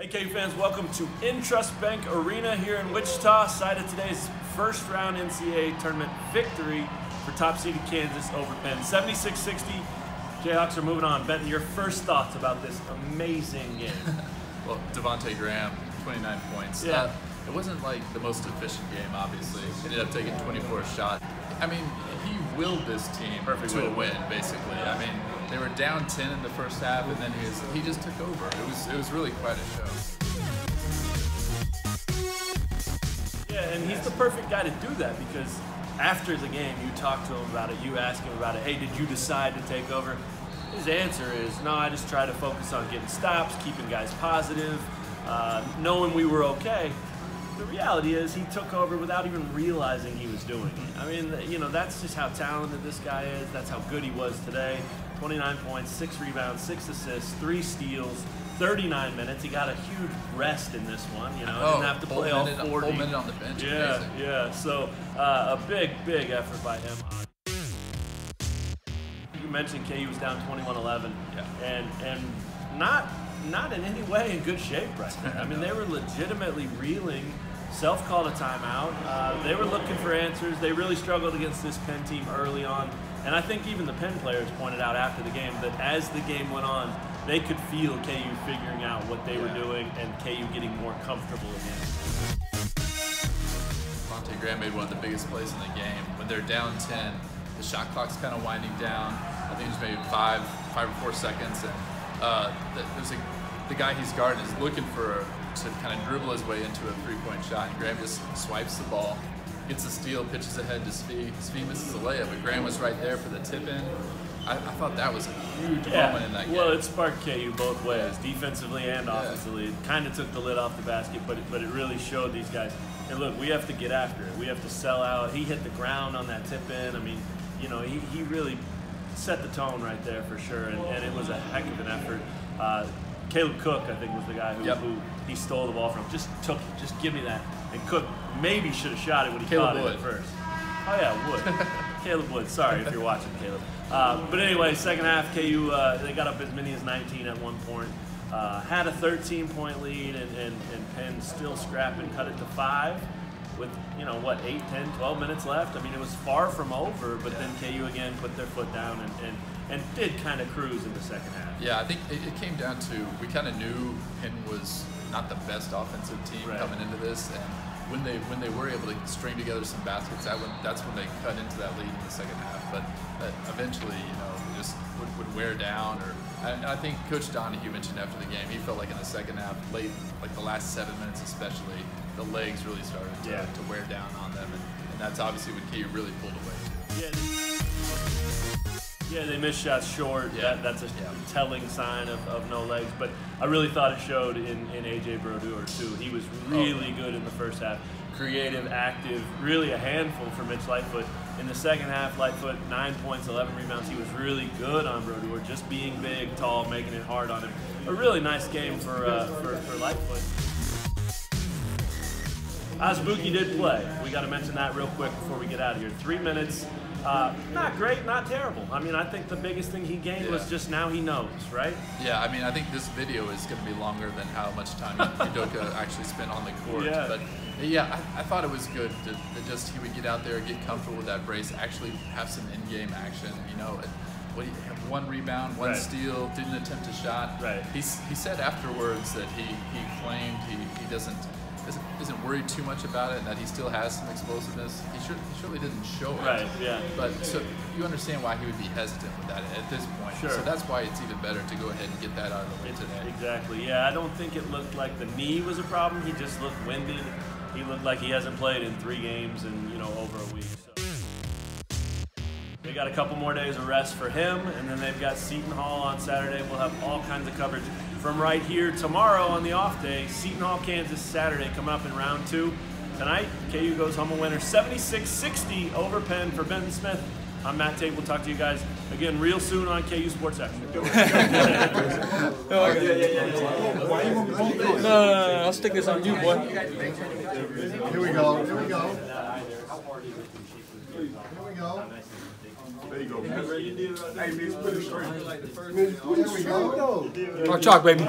Hey KU fans, welcome to Intrust Bank Arena here in Wichita, site of today's first round NCAA tournament victory for top-seeded Kansas over Penn. 76-60, Jayhawks are moving on. Benton, your first thoughts about this amazing game? Well, Devontae Graham, 29 points. Yeah. It wasn't like the most efficient game, obviously. He ended up taking 24 shots. I mean, he willed this team to a win, basically. I mean, they were down 10 in the first half, and then he just took over. It was really quite a show. Yeah, and he's the perfect guy to do that because after the game, you talk to him about it, you ask him about it. Hey, did you decide to take over? His answer is, no, I just try to focus on getting stops, keeping guys positive, knowing we were okay. The reality is he took over without even realizing he was doing it. I mean, you know, that's just how talented this guy is. That's how good he was today. 29 points, 6 rebounds, 6 assists, 3 steals, 39 minutes. He got a huge rest in this one. You know, didn't have to play all 40. A whole minute on the bench. Yeah, amazing. Yeah. So a big effort by him. You mentioned KU was down 21-11, and not in any way in good shape right there. I mean, they were legitimately reeling. Self-called a timeout. They were looking for answers. They really struggled against this Penn team early on. And I think even the Penn players pointed out after the game that as the game went on, they could feel KU figuring out what they were doing and KU getting more comfortable again. Devontae Graham made one of the biggest plays in the game. When they're down 10, the shot clock's kind of winding down. I think it's maybe 5 or 4 seconds. And there's the guy he's guarding is looking to kind of dribble his way into a three-point shot, and Graham just swipes the ball, gets a steal, pitches ahead to Svi. Svi misses a layup, but Graham was right there for the tip-in. I thought that was a huge moment in that game. Well, it sparked KU both ways, defensively and offensively. It kind of took the lid off the basket, but it really showed these guys, and look, we have to get after it. We have to sell out. He hit the ground on that tip-in. I mean, you know, he really set the tone right there for sure, and it was a heck of an effort. Caleb Cook, I think, was the guy who he stole the ball from. Just give me that. And Cook maybe should have shot it when he caught it at first. Oh yeah, Wood. Caleb Wood. Sorry if you're watching, Caleb. But anyway, second half, KU they got up as many as 19 at one point. Had a 13-point lead, and Penn still scrapping, cut it to 5 with 8, 10, 12 minutes left. I mean, it was far from over, but then KU again put their foot down and did kind of cruise in the second half. Yeah, I think it came down to, we kind of knew Penn was not the best offensive team coming into this, and when they were able to string together some baskets, that's when they cut into that lead in the second half. But eventually, it just would wear down. And I think Coach Donahue mentioned after the game, he felt like in the second half, late, like the last 7 minutes especially, the legs really started to wear down on them, and that's obviously when KU really pulled away. Yeah, they missed shots short. That's a telling sign of no legs. But I really thought it showed in A.J. Brodeur, too. He was really good in the first half. Creative, active, really a handful for Mitch Lightfoot. In the second half, Lightfoot, 9 points, 11 rebounds. He was really good on Brodeur, just being big, tall, making it hard on him. A really nice game for Lightfoot. Azubuike did play. We got to mention that real quick before we get out of here. 3 minutes. Not great, not terrible. I mean, I think the biggest thing he gained was just now he knows, right? Yeah, I mean, I think this video is going to be longer than how much time Udoka actually spent on the court. Yeah. But yeah, I thought it was good that just he would get out there, get comfortable with that brace, actually have some in-game action. What do you have? 1 rebound, 1 steal, didn't attempt a shot. Right. He said afterwards that he claimed he isn't worried too much about it, and that he still has some explosiveness. He surely didn't show it. Right, yeah. But so you understand why he would be hesitant with that at this point. Sure. So that's why it's even better to go ahead and get that out of the way today. Exactly. Yeah, I don't think it looked like the knee was a problem. He just looked winded. He looked like he hasn't played in 3 games in over a week. So they got a couple more days of rest for him, and then they've got Seton Hall on Saturday. We'll have all kinds of coverage from right here tomorrow on the off day. Seton Hall, Kansas, Saturday coming up in round 2. Tonight, KU goes home a winner 76-60 over Penn for Benton Smith. I'm Matt Tate. We'll talk to you guys again real soon on KUsports.com. No, I'll stick this on you, boy. Here we go. There you go. Hey, Mitch, put it straight. There we go. Talk chalk, baby.